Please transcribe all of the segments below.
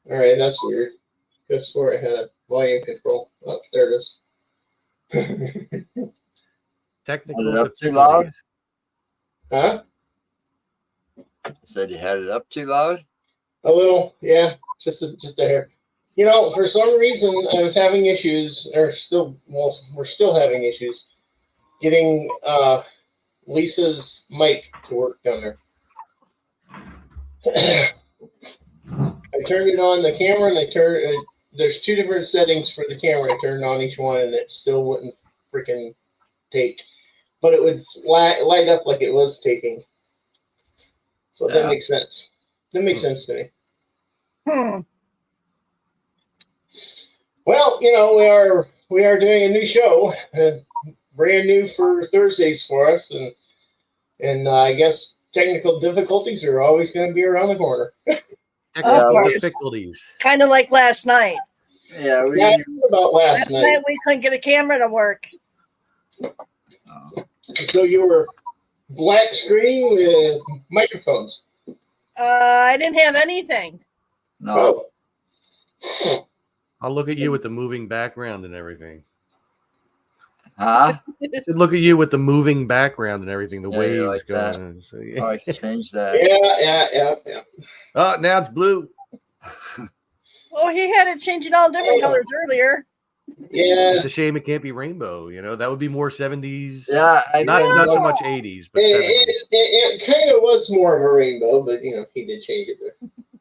All right, that's weird. I swore I had a volume control. Oh, there it is. Technical up too loud? difficulties. Huh? I said you had it up too loud? A little, yeah, just a hair. You know, for some reason, I was having issues, or we're still having issues getting Lisa's mic to work down there. I turned it on the camera, and there's two different settings for the camera. I turned on each one, and it still wouldn't freaking take. But it would light up like it was taking. So that makes sense. That makes sense to me. Well, you know, we are doing a new show, brand new for Thursdays for us, and I guess technical difficulties are always going to be around the corner. Technical difficulties. Kind of like last night. Yeah, about last night we couldn't get a camera to work. So you were black screen with microphones. I didn't have anything. No. Oh. I'll look at you with the moving background and everything. Huh? Look at you with the moving background and everything. The waves like going on. So, yeah. Oh, I can change that. Yeah. Oh, now it's blue. Well, he had it changing all different colors earlier. Yeah. It's a shame it can't be rainbow. You know, that would be more 70s. Yeah. Not so much 80s, but 70s. It kind of was more of a rainbow, but, you know, he did change it there.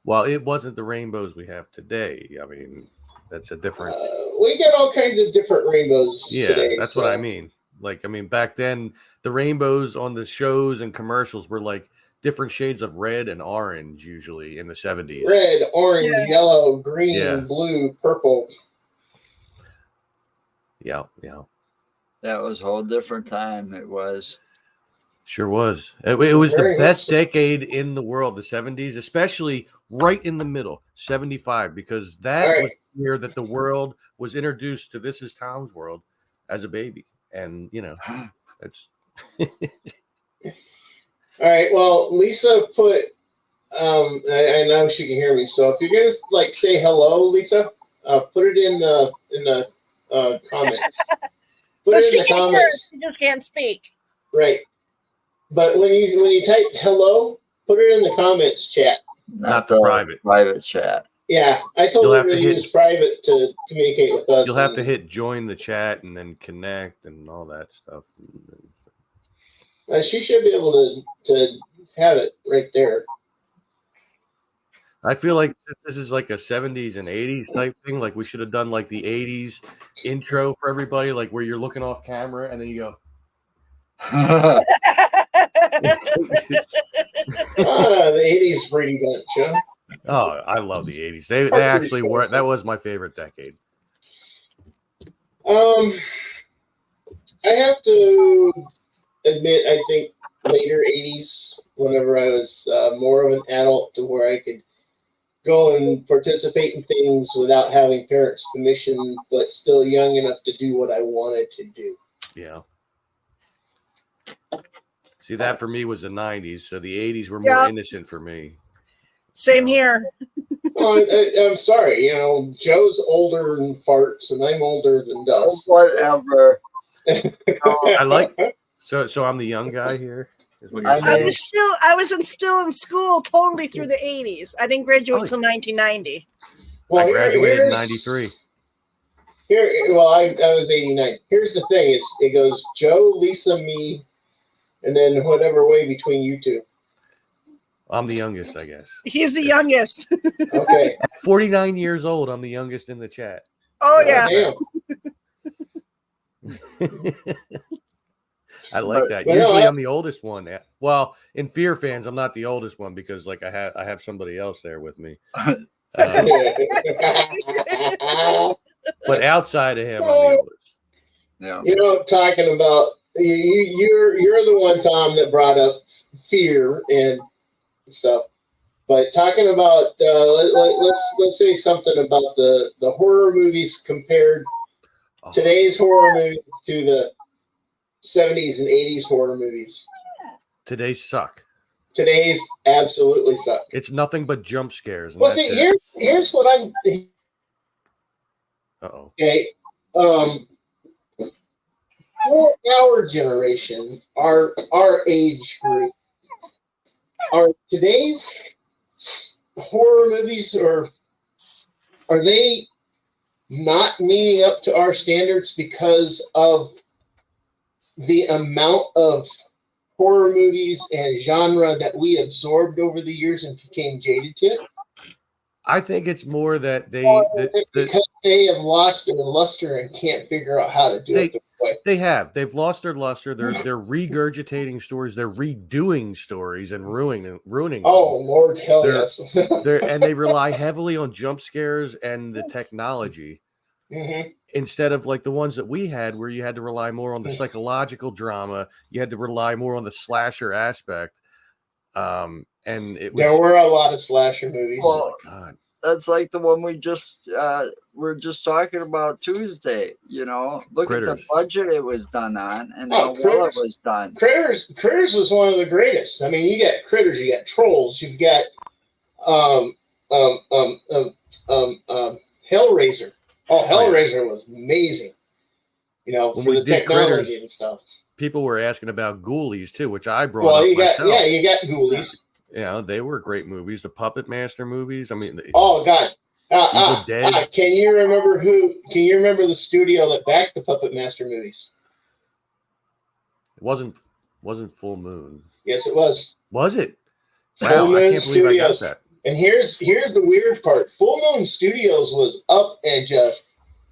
Well, it wasn't the rainbows we have today. I mean, that's a different. We get all kinds of different rainbows today. That's what I mean. Like, I mean, back then, the rainbows on the shows and commercials were like different shades of red and orange, usually in the 70s. Red, orange, yellow, green, blue, purple. Yeah. That was a whole different time. It was. Sure was. It was the best decade in the world, the 70s, especially right in the middle, 75, because that was the year that the world was introduced to This Is Tom's World as a baby. And, you know, that's... All right. Well, Lisa put, I know she can hear me. So if you're going to like say hello, Lisa, put it in the comments. So she can hear, she just can't speak. Right. But when you type hello, put it in the comments chat. Not the private chat. Yeah, I told her to use private to communicate with us. You'll have to hit join the chat and then connect and all that stuff. She should be able to have it right there. I feel like this is like a 70s and 80s type thing. Like we should have done like the 80s intro for everybody, like where you're looking off camera and then you go. The 80s Brady Bunch, huh? Oh, I love the 80s. They actually were. That was my favorite decade. I have to admit, I think later 80s, whenever I was more of an adult to where I could go and participate in things without having parents' permission, but still young enough to do what I wanted to do. Yeah. See, that for me was the 90s, so the 80s were more innocent for me. Same here. I'm sorry, you know, Joe's older than farts, and I'm older than dust. Whatever. I like. So I'm the young guy here. I was still in school totally through the 80s. I didn't graduate until 1990. Well, I graduated in 93. I was 89. Here's the thing: it goes Joe, Lisa, me, and then whatever way between you two. I'm the youngest, I guess. He's the youngest. Okay. At 49 years old, I'm the youngest in the chat. Oh yeah. I like that. Usually I'm the oldest one. Well, in Fear Fans, I'm not the oldest one because like I have somebody else there with me. But outside of him, I'm the oldest. Yeah. You know, talking about you're the one, Tom, that brought up fear and stuff. But talking about let's say something about the horror movies compared today's horror movies to the 70s and 80s horror movies. Today suck. today's absolutely suck. It's nothing but jump scares. Well, see, here's what I'm. Uh-oh. Okay, for our generation, our age group, are today's horror movies, or are they not meeting up to our standards because of the amount of horror movies and genre that we absorbed over the years and became jaded to? I think it's more that because they have lost their luster and can't figure out how to do it the way. They've lost their luster. They're regurgitating stories. They're redoing stories and ruining Oh them. Lord, hell yes. And they rely heavily on jump scares and the technology. Mm-hmm. Instead of like the ones that we had, where you had to rely more on the psychological drama, you had to rely more on the slasher aspect. And there were a lot of slasher movies. Well, oh my God. That's like the one we just were just talking about Tuesday. You know, look Critters. at the budget it was done on, and how well it was done. Critters was one of the greatest. I mean, you got Critters, you got Trolls, you've got Hellraiser. Oh, Hellraiser was amazing. You know, when for the technology Critters, and stuff. People were asking about Ghoulies too, which I brought up myself. You got Ghoulies. Yeah, they were great movies. The Puppet Master movies. I mean, oh God, Dead. Can you remember the studio that backed the Puppet Master movies? It wasn't Full Moon. Yes, it was. Was it? Full Wow, Moon I can't believe Studios. I got that. And here's the weird part. Full Moon Studios was up and just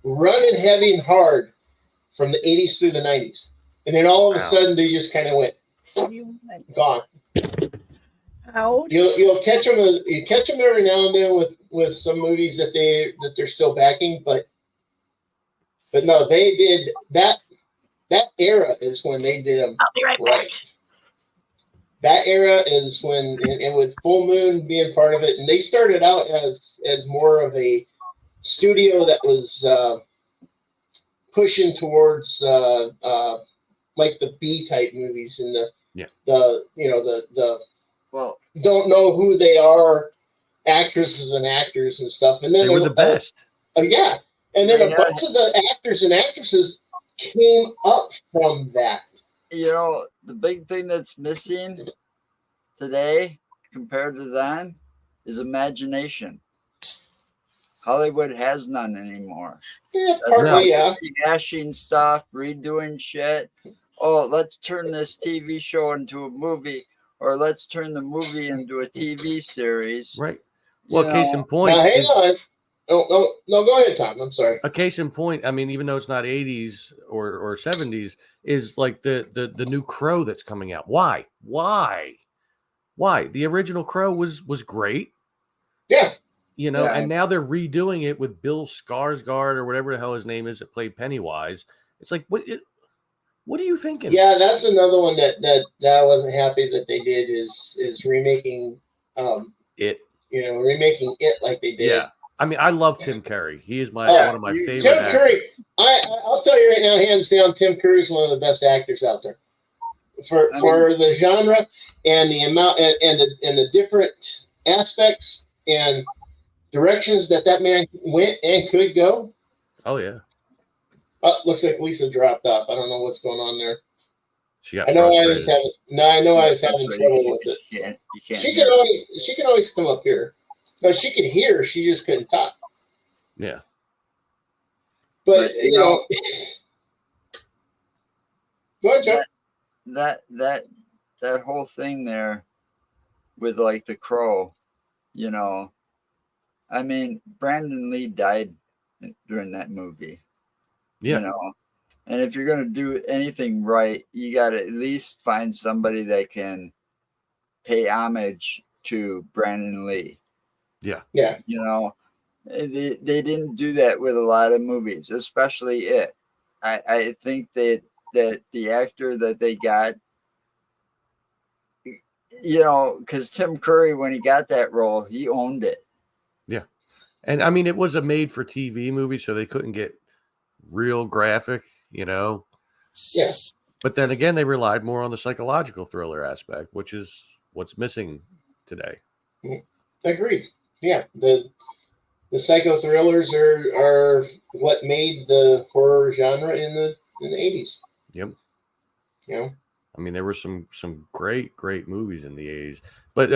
running heavy and hard from the 80s through the 90s. And then all of a sudden they just kind of went gone. Ouch. You'll catch them. You catch them every now and then with some movies that they're still backing, but no, they did that. That era is when they did them. I'll be right back. That era is when, and with Full Moon being part of it, and they started out as more of a studio that was pushing towards like the B type movies and the well, don't know who they are, actresses and actors and stuff, and then they were the best. Yeah, and then a bunch of the actors and actresses came up from that. You know, the big thing that's missing today compared to then is imagination. Hollywood has none anymore. Yeah, partly, yeah. Rehashing stuff, redoing shit. Oh, let's turn this TV show into a movie, or let's turn the movie into a TV series. Right. Well, case in point. Now, hang on. No, go ahead, Tom. I'm sorry. A case in point. I mean, even though it's not 80s or 70s, is like the new Crow that's coming out. Why? The original Crow was great. Yeah. You know, and now they're redoing it with Bill Skarsgård or whatever the hell his name is that played Pennywise. It's like, what are you thinking? Yeah, that's another one that I wasn't happy that they did is remaking it. You know, remaking it like they did. Yeah. I mean, I love Tim Curry. He is one of my favorite Tim actors. Curry. I'll tell you right now, hands down, Tim Curry is one of the best actors out there for the genre and the amount and the different aspects and directions that man went and could go. Oh yeah. Looks like Lisa dropped off. I don't know what's going on there. I know I was having trouble with it. You can't she can always come up here. No, she could hear. She just couldn't talk. Yeah. But you know, go ahead, Joe. That whole thing there with like the Crow, you know, I mean, Brandon Lee died during that movie. Yeah. You know, and if you're going to do anything right, you got to at least find somebody that can pay homage to Brandon Lee. Yeah. Yeah. You know, they didn't do that with a lot of movies, especially it. I think that the actor that they got, you know, because Tim Curry, when he got that role, he owned it. Yeah. And I mean, it was a made for TV movie, so they couldn't get real graphic, you know. Yeah. But then again, they relied more on the psychological thriller aspect, which is what's missing today. Agreed. Yeah, the psycho thrillers are what made the horror genre in the 80s. Yep. You know? I mean, there were some great movies in the 80s. But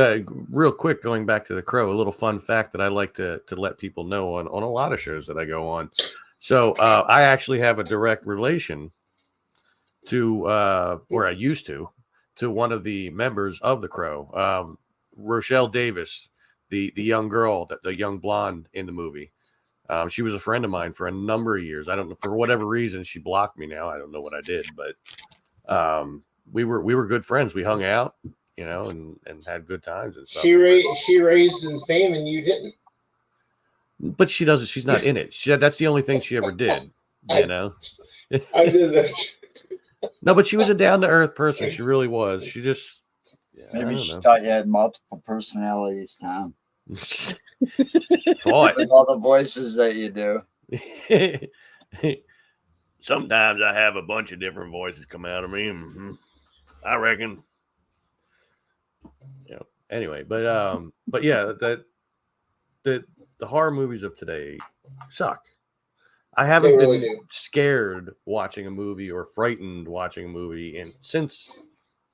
real quick, going back to The Crow, a little fun fact that I like to let people know on a lot of shows that I go on. So I actually have a direct relation to where I used to one of the members of The Crow, Rochelle Davis, the young girl, the young blonde in the movie. She was a friend of mine for a number of years. I don't know, for whatever reason, she blocked me now. I don't know what I did, but we were good friends. We hung out, and had good times and stuff. She raised in fame and you didn't. But she doesn't. She's not in it. That's the only thing she ever did. I did that. No, but she was a down to earth person. She really was. She just maybe she thought you had multiple personalities, Tom. Thought with all the voices that you do. Sometimes I have a bunch of different voices come out of me. I reckon. Yeah. Anyway, but yeah, the horror movies of today suck. I haven't been scared watching a movie or frightened watching a movie since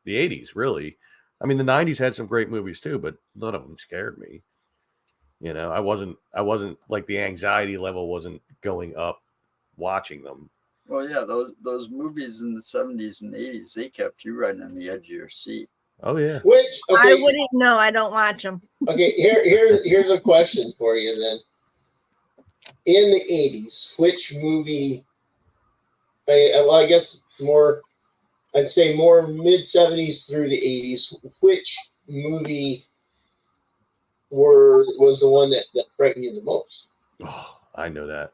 the 80s, really. I mean, the 90s had some great movies too, but none of them scared me. I wasn't like, the anxiety level wasn't going up watching them. Well, yeah, those movies in the 70s and 80s, they kept you right on the edge of your seat. Oh yeah. I wouldn't know. I don't watch them. Okay, here's a question for you then. In the 80s, which movie, I guess I'd say more mid-70s through the 80s, which movie was the one that frightened you the most? Oh, I know that.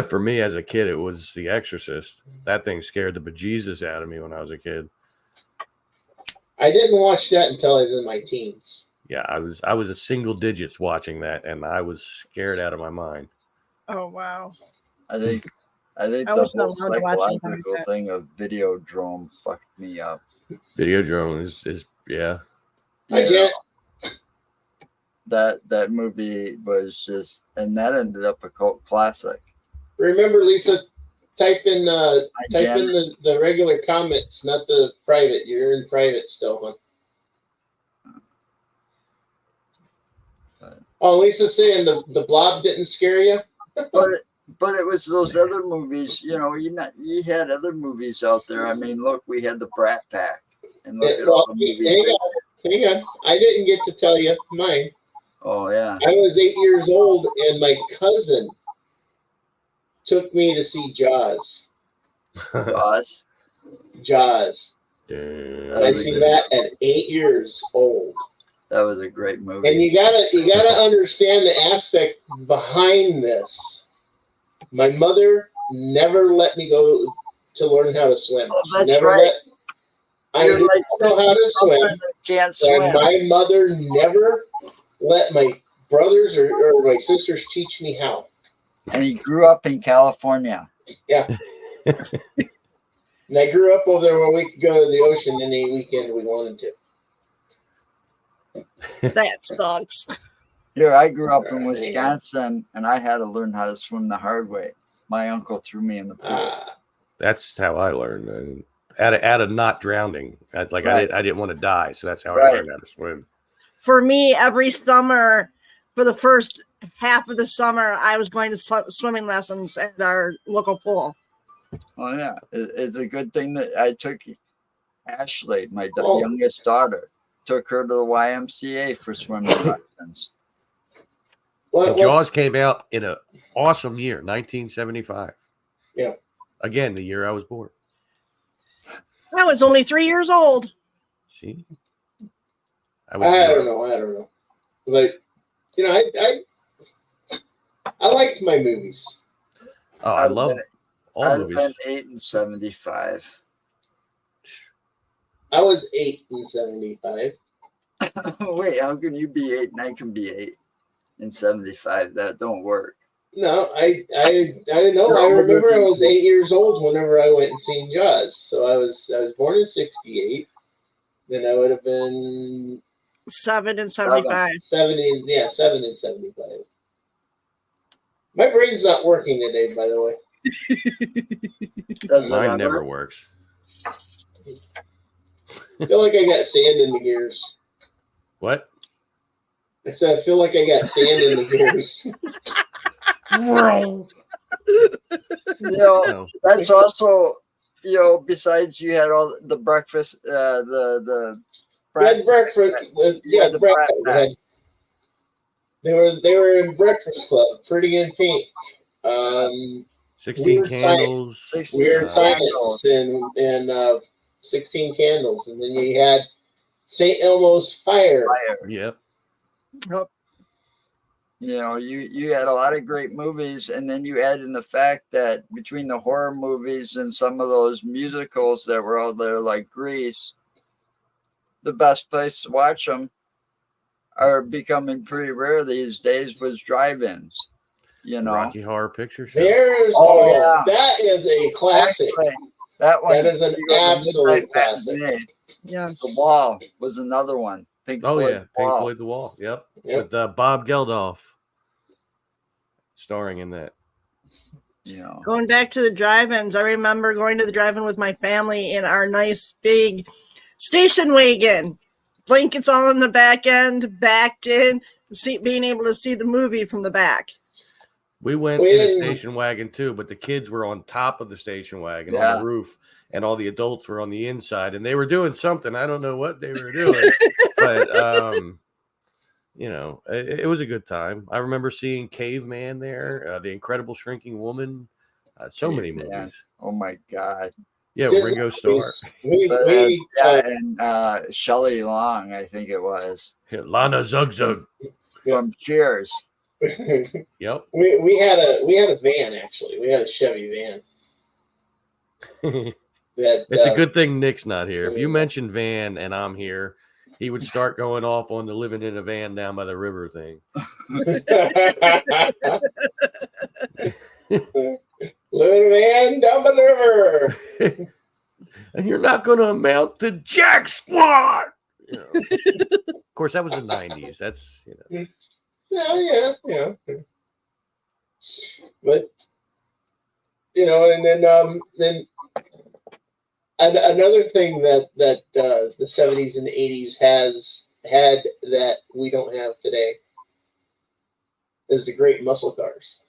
For me as a kid, it was The Exorcist. That thing scared the bejesus out of me when I was a kid. I didn't watch that until I was in my teens. Yeah, I was a single digits watching that, and I was scared out of my mind. Oh wow! I think the whole psychological thing of Videodrome fucked me up. Videodrome is yeah. That movie was just, and that ended up a cult classic. Remember, Lisa, type in the regular comments, not the private. You're in private still, huh? Oh, Lisa's saying the Blob didn't scare you? But it was those other movies, you had other movies out there. I mean, look, we had the Brat Pack, and look at all the movies. Hang on, I didn't get to tell you mine. Oh yeah, I was 8 years old, and my cousin took me to see Jaws. Jaws. I seen that at 8 years old. That was a great movie. And you gotta understand the aspect behind this. My mother never let me go to learn how to swim. Oh, that's right. I didn't know how to swim. Can't swim. And my mother never let my brothers or my sisters teach me how. And he grew up in California. Yeah. And I grew up over there where we could go to the ocean any weekend we wanted to. That sucks. Here, I grew up in Wisconsin, and I had to learn how to swim the hard way. My uncle threw me in the pool. That's how I learned. Out of not drowning. I didn't want to die, so that's how I learned how to swim. For me, every summer, for the first half of the summer, I was going to swimming lessons at our local pool. Oh yeah, it's a good thing that I took Ashley, my youngest daughter, took her to the YMCA for swimming lessons. Jaws came out in an awesome year, 1975. Yeah. Again, the year I was born. I was only 3 years old. See? I don't know. But, I liked my movies. Oh, I love all movies. I've been 8 in 75. I was 8 in 75. Wait, how can you be 8 and I can be 8 in 75? That don't work. No, I know. I remember I was 8 years old whenever I went and seen Jaws. So I was born in 68. then I would have been 7 and 75. 70. Yeah, 7 and 75. My brain's not working today, by the way. Does it Mine ever? never works. I feel like I got sand in the gears. What? I said I feel like I got sand in the gears. No. That's also, besides you had all the breakfast, the We had breakfast. Yeah, the breakfast. brat pack. They were in Breakfast Club, Pretty in Pink. 16 Weird candles. 16 Weird candles. Science and 16 Candles, and then you had St. Elmo's Fire. Yep. You had a lot of great movies, and then you add in the fact that between the horror movies and some of those musicals that were out there, like Grease, the best place to watch them are becoming pretty rare these days was drive-ins. Rocky Horror Picture Show. That is a classic. Actually, that one. That is an you go to absolute Midnight classic. Matinee. Yes. The Wall was another one. Pink Oh Floyd, yeah, The Pink Wall. Floyd, The Wall. Yep. Yep. With Bob Geldof starring in that. Going back to the drive-ins, I remember going to the drive-in with my family in our nice big station wagon. Blankets all in the back end, backed in, being able to see the movie from the back. We went in a station wagon too, but the kids were on top of the station wagon on the roof, and all the adults were on the inside, and they were doing something. I don't know what they were doing, but it was a good time. I remember seeing Caveman there, The Incredible Shrinking Woman, so many movies. Oh my God! Yeah, Ringo Starr. And Shelley Long, I think it was. Lana Zug from Cheers. Yep. We had a van, actually. We had a Chevy van. It's a good thing Nick's not here. If you mention van and I'm here, he would start going off on the living in a van down by the river thing. Living in a van down by the river. And you're not going to amount to jack squat. Of course, that was the 90s. That's, Yeah. But, and then another thing that the 70s and the 80s had that we don't have today is the great muscle cars.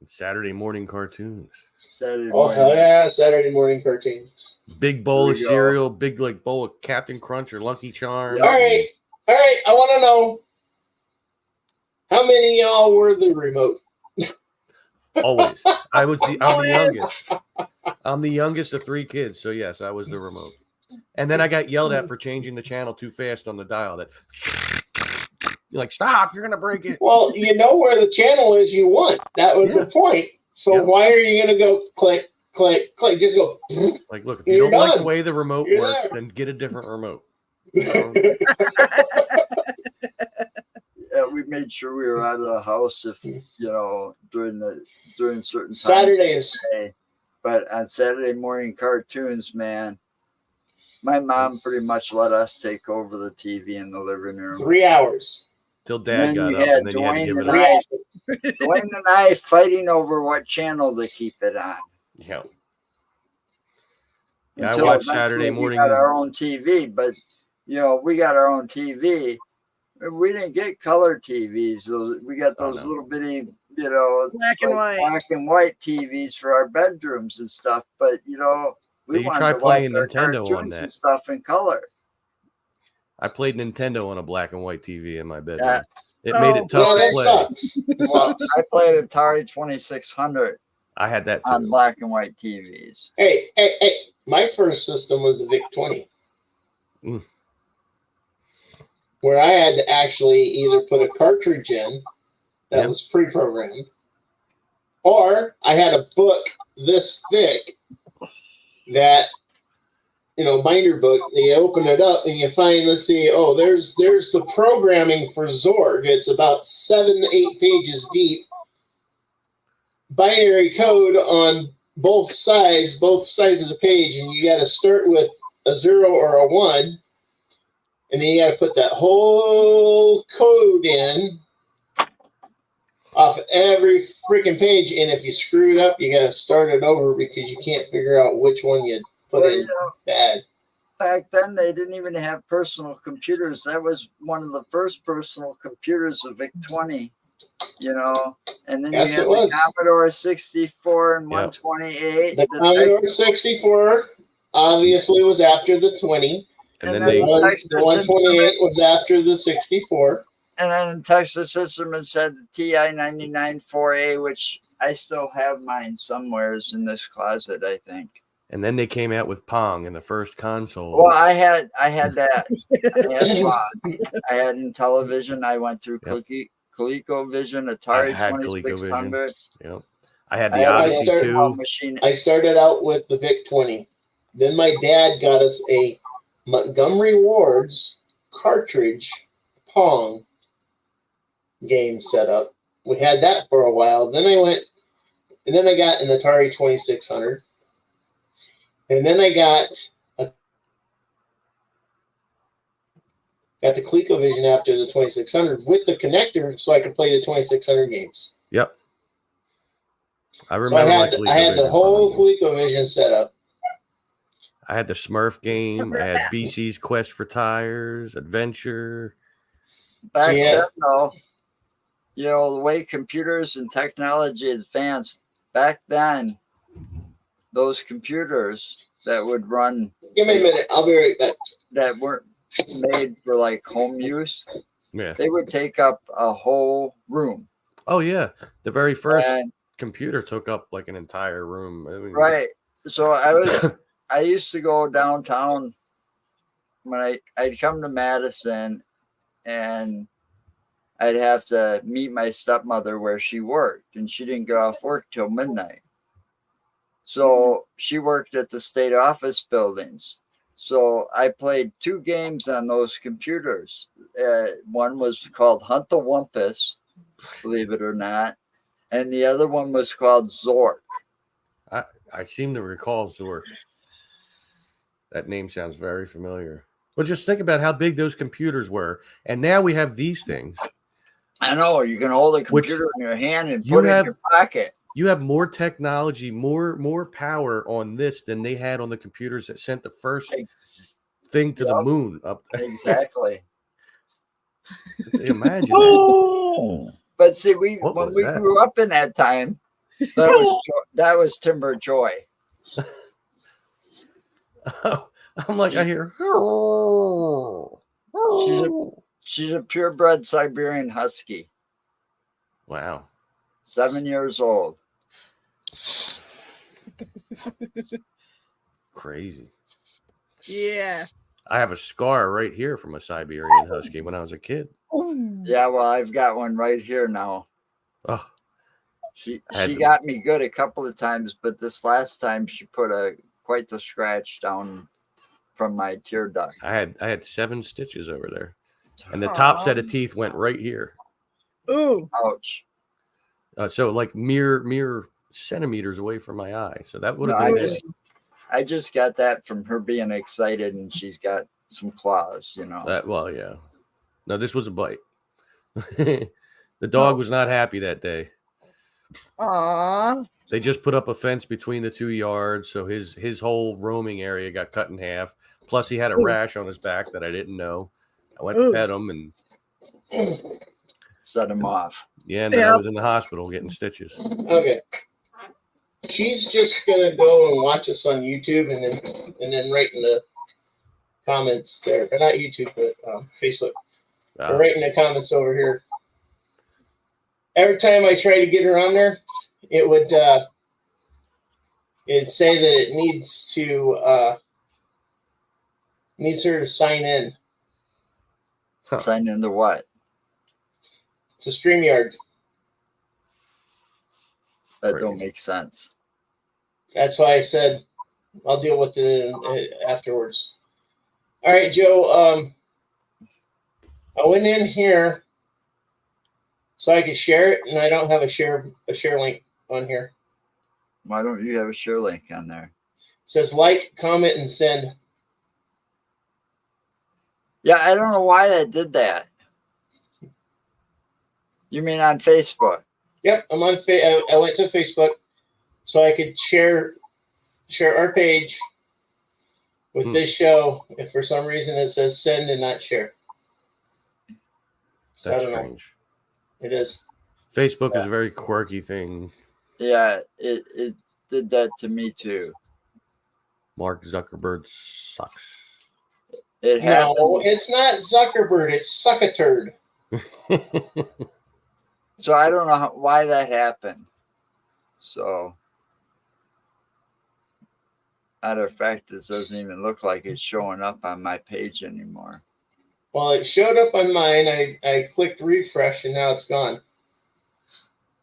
Saturday morning cartoons. Saturday morning. Oh, yeah, Saturday morning cartoons. Big bowl of cereal, big bowl of Captain Crunch or Lucky Charms. All right. I want to know how many of y'all were the remote? Always. I'm the youngest. I'm the youngest of 3 kids, so yes, I was the remote. And then I got yelled at for changing the channel too fast on the dial. That you're like, stop! You're gonna break it. Well, you know where the channel is you want. That was the point. So why are you gonna go click, click, click? Just go. Like, look, if you don't like the way the remote works, then get a different remote. We made sure we were out of the house if during certain Saturdays. But on Saturday morning cartoons, man, my mom pretty much let us take over the TV in the living room. 3 hours. Till Dad got up, and then you had to give it up. Dwayne and I fighting over what channel to keep it on. Yeah. I watched Saturday morning. We got our own TV, but we got our own TV. We didn't get color TVs. We got those little bitty, black and white TVs for our bedrooms and stuff. But we wanted try to playing watch our Nintendo on cartoons that and stuff in color. I played Nintendo on a black and white TV in my bedroom. Yeah. It made it tough to play. Sucks. Well, I played Atari 2600. I had that too. On black and white TVs. Hey! My first system was the VIC 20. Where I had to actually either put a cartridge in that was pre-programmed, or I had a book this thick that, binder book, and you open it up and you find, let's see, there's the programming for Zorg. It's about 7 to 8 pages deep. Binary code on both sides of the page, and you got to start with a 0 or a 1, and then you got to put that whole code in off every freaking page. And if you screw it up, you got to start it over because you can't figure out which one you put in bad. Back then, they didn't even have personal computers. That was one of the first personal computers, the VIC-20, And then Yes, you had the Commodore 64 and 128. The Commodore 64 obviously was after the 20. And then the 128 was after the 64. And then Texas Instruments had the TI-99 4A, which I still have mine somewheres in this closet, I think. And then they came out with Pong in the first console. Well, I had that. I had Pong. I had in television. I went through ColecoVision, Atari 2600. Yep. I had the Odyssey 2. I started out with the VIC-20. Then my dad got us a Montgomery Ward's cartridge Pong game set up. We had that for a while. Then I got an Atari 2600. And then I got the ColecoVision after the 2600 with the connector so I could play the 2600 games. Yep. I remember I had the whole ColecoVision set up. I had the Smurf game. I had BC's Quest for Tires, Adventure. Back then, though, the way computers and technology advanced, back then, those computers that would run. Give me a minute. I'll be right back. That weren't made for like home use. Yeah. They would take up a whole room. Oh, yeah. The very first computer took up like an entire room. Right. So I used to go downtown when I'd come to Madison, and I'd have to meet my stepmother where she worked, and she didn't get off work till midnight. So she worked at the state office buildings. So I played 2 games on those computers. One was called Hunt the Wumpus, believe it or not. And the other one was called Zork. I seem to recall Zork. That name sounds very familiar. But just think about how big those computers were. And now we have these things. I know. You can hold a computer in your hand and put it in your pocket. You have more technology, more power on this than they had on the computers that sent the first thing to the moon up. Exactly. Imagine that. But see, when we grew up in that time, that was Timber Joy. I'm like, I hear. She's a purebred Siberian Husky. Wow. 7 years old. Crazy. Yeah. I have a scar right here from a Siberian Husky when I was a kid. Yeah, well, I've got one right here now. Oh. She got me good a couple of times, but this last time she put quite the scratch down from my tear duct. I had 7 stitches over there. And the top set of teeth went right here. Ooh. Ouch. So like mere centimeters away from my eye. So that would have been I just got that from her being excited, and she's got some claws, Well, yeah. No, this was a bite. The dog was not happy that day. Aww. They just put up a fence between the 2 yards, so his whole roaming area got cut in half. Plus, he had a rash on his back that I didn't know. I went to pet him and set him off. Yeah, and then I was in the hospital getting stitches. Okay. She's just gonna go and watch us on YouTube and then write in the comments there, or not YouTube, but Facebook. Or write in the comments over here. Every time I try to get her on there, it'd say that it needs her to sign in. Sign into what? To StreamYard. That don't make sense. That's why I said I'll deal with it afterwards. All right, Joe. I went in here so I could share it, and I don't have a share link on here. Why don't you have a share link on there? It says like, comment, and send. Yeah, I don't know why that did that. You mean on Facebook? Yep, I'm on. I went to Facebook so I could share our page with this show. If for some reason it says send and not share, so That's I don't strange. know. It is. Facebook is a very quirky thing. Yeah, it did that to me too. Mark Zuckerberg sucks. It happened. No, it's not Zuckerberg. It's Suckaturd. So I don't know why that happened. So, matter of fact, this doesn't even look like it's showing up on my page anymore. Well, it showed up on mine. I clicked refresh and now it's gone.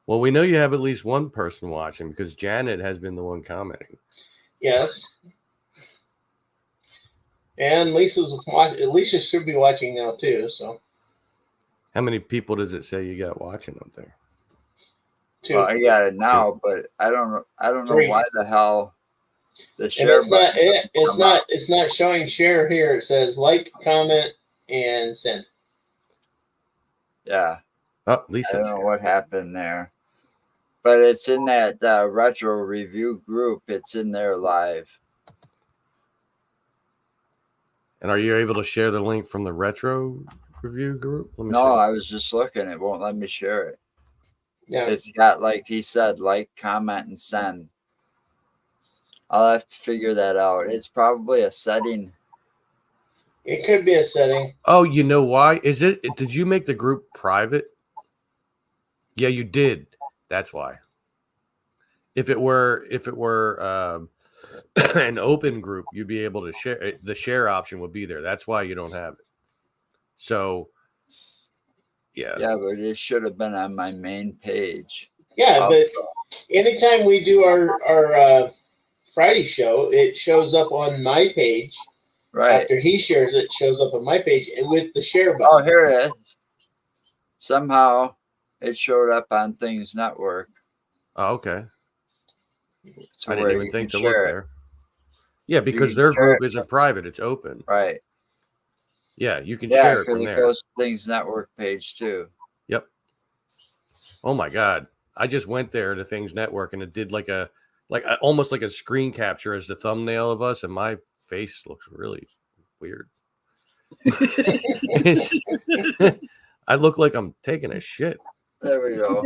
Well, we know you have at least one person watching because Janet has been the one commenting. Yes. And Lisa should be watching now too. So, how many people does it say you got watching up there? 2. Well, I got it now, but I don't know. I don't know 3. why the hell the And share button. it's not showing share here. It says like, comment, and send. Yeah. Oh, Lisa. I don't know what happened there, but it's in that retro review group. It's in there live. And are you able to share the link from the retro review group? Let me No, see. I was just looking. It won't let me share it. Yeah. It's got, like he said, like, comment, and send. I'll have to figure that out. It's probably a setting. It could be a setting. Oh, you know why? Did you make the group private? Yeah, you did. That's why. If it were an open group, you'd be able to share. The share option would be there. That's why you don't have it. So, yeah. Yeah, but it should have been on my main page. Yeah, also. but anytime we do our Friday show, it shows up on my page. Right. After he shares it, shows up on my page with the share button. Oh, here it is. Somehow it showed up on Things Network. Oh, okay. So I didn't even think to look there. Yeah, because their group isn't private; it's open. Right. Yeah, you can share it from there. It goes to Things Network page too. Yep. Oh my God! I just went there to Things Network and it did almost like a screen capture as the thumbnail of us, and my face looks really weird. I look like I'm taking a shit. There we go.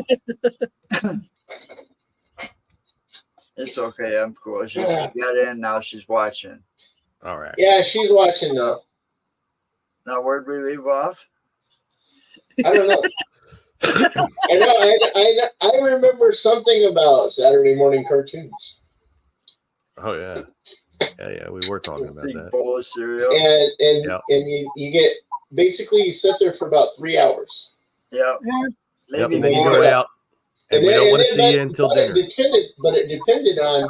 It's okay. I'm cool. She got in. Now she's watching. All right. Yeah, she's watching now. Now, where'd we leave off? I don't know. I remember something about Saturday morning cartoons. Oh yeah. Yeah. We were talking about Big that. bowl of cereal. And you get basically you sit there for about 3 hours. Yep. Maybe and then you go out, and we don't want to see you until dinner. It depended on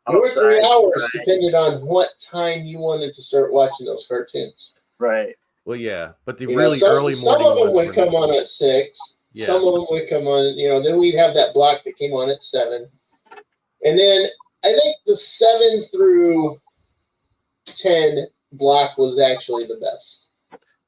your 3 hours. Depended on what time you wanted to start watching those cartoons. Right. Well, yeah, but the early morning. Some of them would come on at 6. Yes. Some of them would come on. Then we'd have that block that came on at 7, and then I think the 7 through 10 block was actually the best.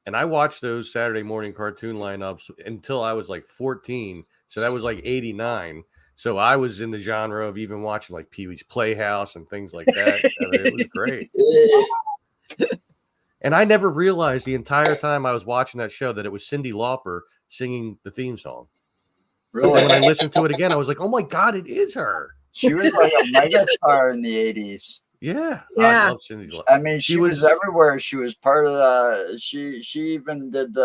And I watched those Saturday morning cartoon lineups until I was like 14. So that was like 89. So I was in the genre of even watching like Pee-wee's Playhouse and things like that. I mean, it was great. And I never realized the entire time I was watching that show that it was Cyndi Lauper singing the theme song. Really? But then when I listened to it again, I was like, oh my God, it is her. She was like a mega star in the 80s. Yeah. I love Cyndi Lauper. I mean, she was everywhere. She was part of the, she even did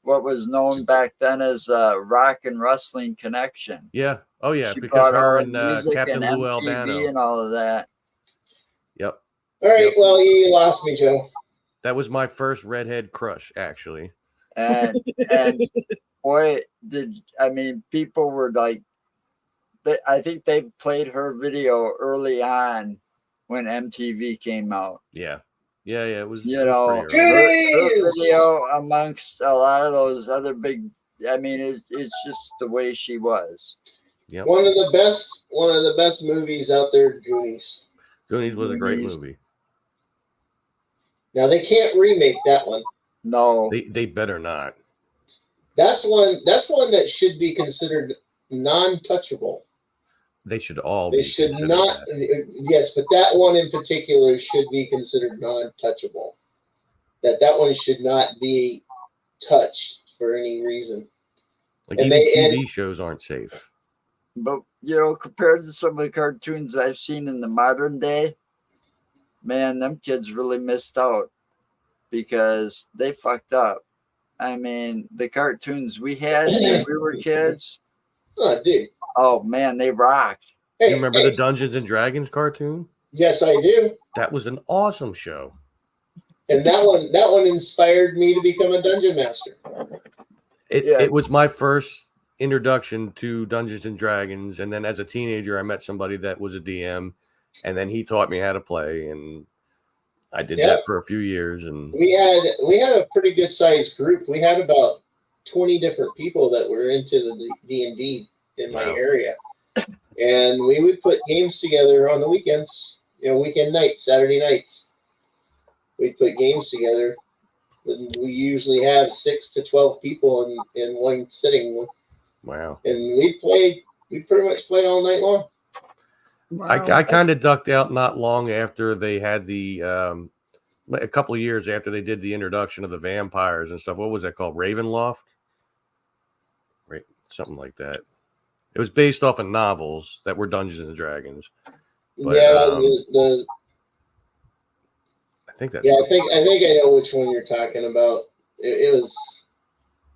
what was known back then as Rock and Wrestling Connection. Yeah. Oh yeah. She because her and Captain Lou MTV Albano. and all of that. Yep. All right. Yep. Well, you lost me, Joe. That was my first redhead crush, actually. And boy, people were like, I think they played her video early on when MTV came out. Yeah. It was, her video amongst a lot of those other big. I mean, it's just the way she was. Yeah. One of the best movies out there, Goonies. Goonies was a great movie. Now they can't remake that one. No. They better not. That's one that should be considered non-touchable. They should all They be should considered not. that. Yes, but that one in particular should be considered non-touchable. That one should not be touched for any reason. Like And even they- TV shows aren't safe. But, you know, compared to some of the cartoons I've seen in the modern day, man, them kids really missed out because they fucked up. I mean, the cartoons we had when we were kids, Oh, dude. oh, man, they rocked. Hey, You remember the Dungeons and Dragons cartoon? Yes, I do. That was an awesome show. And that one inspired me to become a dungeon master. It was my first introduction to Dungeons and Dragons, and then as a teenager, I met somebody that was a DM, and then he taught me how to play, and I did that for a few years. And we had a pretty good sized group. We had about 20 different people that were into the D&D in my area, and we would put games together on the weekends. You know, weekend nights, Saturday nights. We'd put games together. And we usually have 6 to 12 people in one sitting. wow. And we'd pretty much play all night long. Wow. I kind of ducked out not long after they had the a couple of years after they did the introduction of the vampires and stuff. What was that called? Ravenloft? Right, something like that. It was based off of novels that were Dungeons and Dragons. But, yeah, I think that's I think I know which one you're talking about. It was.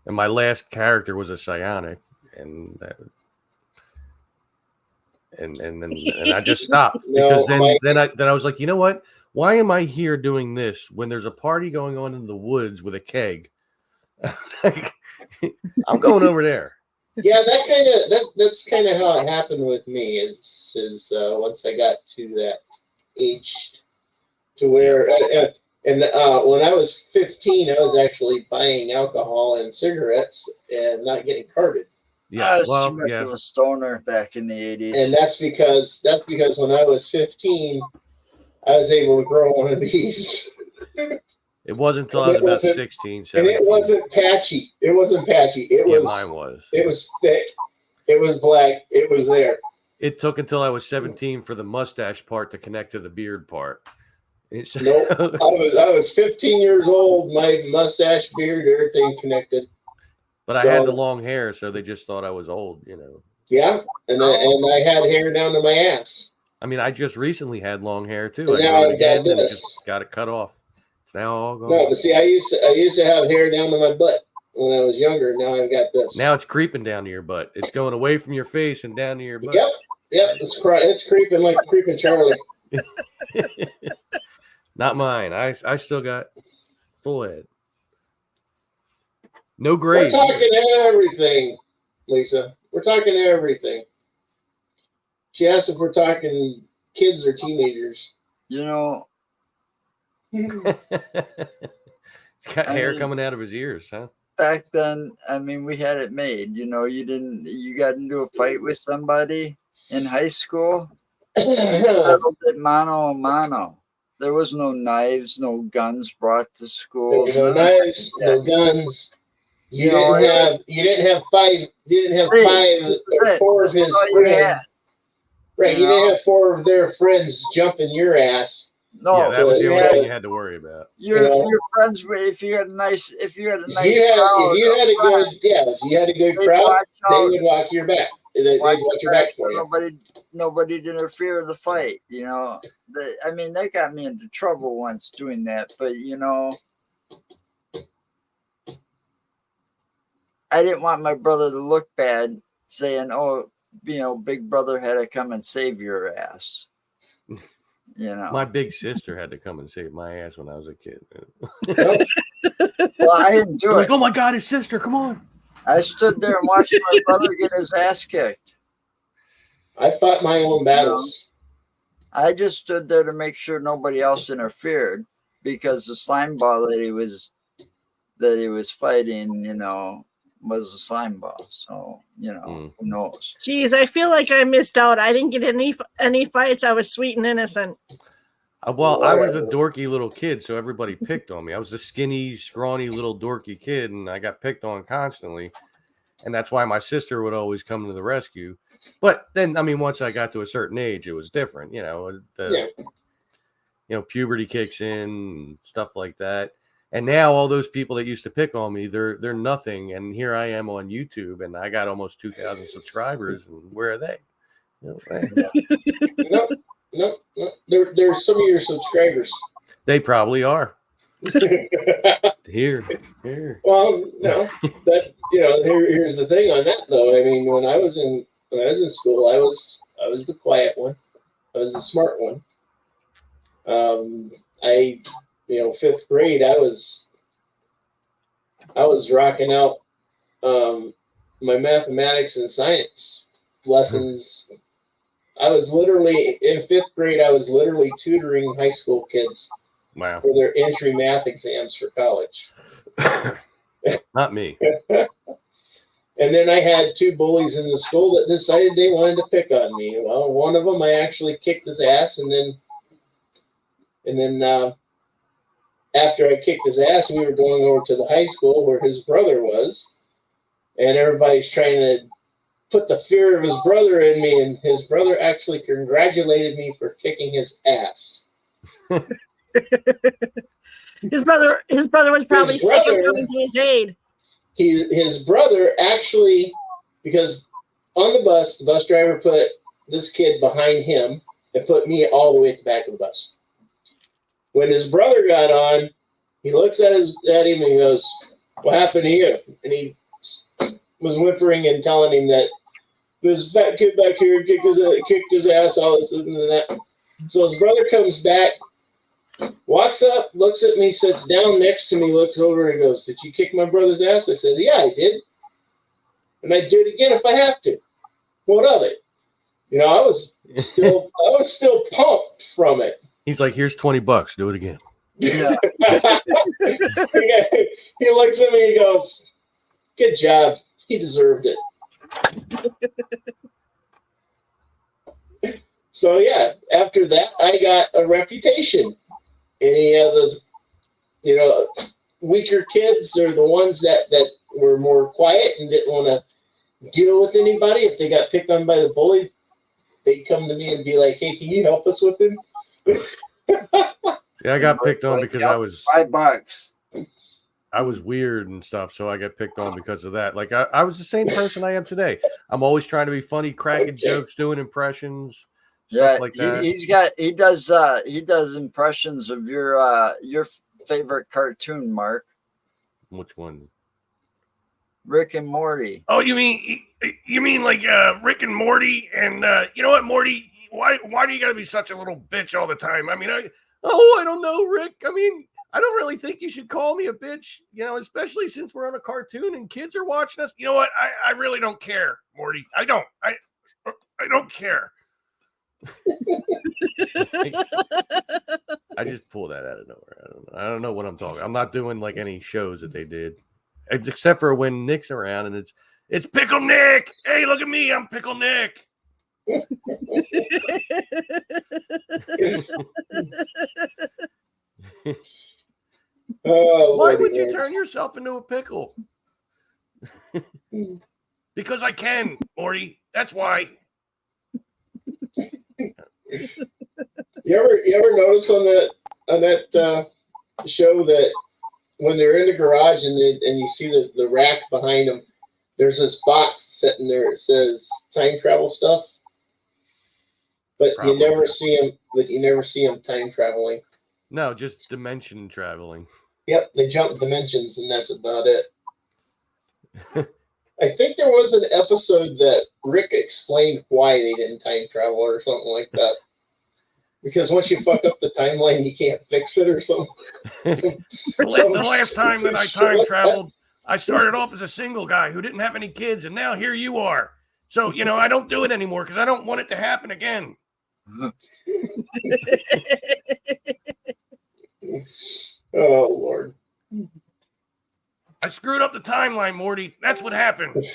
And my last character was a psionic, and I just stopped because then I was like, you know what? Why am I here doing this when there's a party going on in the woods with a keg? I'm going over there. Yeah, that's kind of how it happened with me. Is once I got to that age, to where when I was 15, I was actually buying alcohol and cigarettes and not getting carded. Yeah, well, yeah. A stoner back in the 80s, and that's because when I was 15, I was able to grow one of these. It wasn't until I was about 16, 17. And it wasn't patchy. It wasn't patchy. Mine was. It was thick. It was black. It was there. It took until I was 17 for the mustache part to connect to the beard part. Nope. I was 15 years old. My mustache, beard, everything connected. But I had the long hair, so they just thought I was old, you know. Yeah, and I had hair down to my ass. I mean, I just recently had long hair too. And now I've got this. Just got it cut off. It's now all gone. No, but see, I used to have hair down to my butt when I was younger. Now I've got this. Now it's creeping down to your butt. It's going away from your face and down to your butt. Yep. It's creeping like creeping Charlie. Not mine. I still got full head. No gray. We're talking everything, Lisa. We're talking everything. She asked if we're talking kids or teenagers. You know. He's got hair coming out of his ears, huh? Back then, I mean, we had it made. You know, you got into a fight with somebody in high school. You settled it mano a mano. There was no knives, no guns brought to school. There were no knives, no guns. You didn't have five or four of his friends. Right, you didn't have four of their friends jumping your ass. No, yeah, that was the only thing you had to worry about. Your friends, if you had a nice crowd, if you had a good crowd, they would walk your back. They'd watch your back for you. Nobody to interfere in the fight. You know, I mean, that got me into trouble once doing that. But you know, I didn't want my brother to look bad, saying, "Oh, you know, big brother had to come and save your ass." You know, my big sister had to come and save my ass when I was a kid. Well, I didn't do it. Like, oh my God, his sister! Come on! I stood there and watched my brother get his ass kicked. I fought my own battles. I just stood there to make sure nobody else interfered, because the slime ball that he was fighting, you know, was a slime ball. So, you know, who knows? Geez, I feel like I missed out. I didn't get any fights. I was sweet and innocent. Well, I was a dorky little kid, so everybody picked on me. I was a skinny, scrawny little dorky kid, and I got picked on constantly. And that's why my sister would always come to the rescue. But then, I mean, once I got to a certain age, it was different. Puberty kicks in and stuff like that. And now all those people that used to pick on me, they're nothing. And here I am on YouTube, and I got almost 2,000 subscribers. And where are they? No. They're some of your subscribers. They probably are. Here. Well, no. Here's the thing on that though. I mean, when I was in school, I was the quiet one. I was the smart one. Fifth grade, I was rocking out my mathematics and science lessons. I was literally in fifth grade. I was literally tutoring high school kids for their entry math exams for college. Not me. And then I had two bullies in the school that decided they wanted to pick on me. Well, one of them I actually kicked his ass, and then after I kicked his ass, we were going over to the high school where his brother was, and everybody's trying to put the fear of his brother in me, and his brother actually congratulated me for kicking his ass. His brother was probably sick of coming to his aid. His brother actually, because on the bus driver put this kid behind him and put me all the way at the back of the bus. When his brother got on, he looks at him and he goes, "What happened to you?" And he was whimpering and telling him that this fat kid back here kicked his ass, all this and that. So his brother comes back, walks up, looks at me, sits down next to me, looks over and goes, "Did you kick my brother's ass?" I said, "Yeah, I did. And I'd do it again if I have to. What of it?" I was still pumped from it. He's like, "Here's $20. Do it again." Yeah. He looks at me and goes, "Good job. He deserved it." So yeah, after that, I got a reputation. Any of those, weaker kids are the ones that were more quiet and didn't want to deal with anybody. If they got picked on by the bully, they'd come to me and be like, "Hey, can you help us with him?" Yeah, I got picked on because I was $5. I was weird and stuff, so I got picked on because of that. Like I was the same person I am today. I'm always trying to be funny, cracking jokes, doing impressions, stuff like that. He does impressions of your favorite cartoon, Mark. Which one? Rick and Morty. Oh, you mean like Rick and Morty? And you know what, Morty? Why do you gotta be such a little bitch all the time? I mean, I don't know, Rick. I mean, I don't really think you should call me a bitch, especially since we're on a cartoon and kids are watching us. You know what? I really don't care, Morty. I don't care. I just pull that out of nowhere. I don't know what I'm talking. I'm not doing like any shows that they did, except for when Nick's around and it's Pickle Nick. Hey, look at me, I'm Pickle Nick. Why would you turn yourself into a pickle? Because I can, Morty. That's why. You ever notice on that show that when they're in the garage and you see the rack behind them, there's this box sitting there. It says time travel stuff, but you never see them. But you never see them time traveling. No, just dimension traveling. Yep, they jump dimensions, and that's about it. I think there was an episode that Rick explained why they didn't time travel or something like that. Because once you fuck up the timeline, you can't fix it or something. The last time that I time traveled, I started off as a single guy who didn't have any kids, and now here you are. So, I don't do it anymore because I don't want it to happen again. Oh, Lord. I screwed up the timeline, Morty. That's what happened.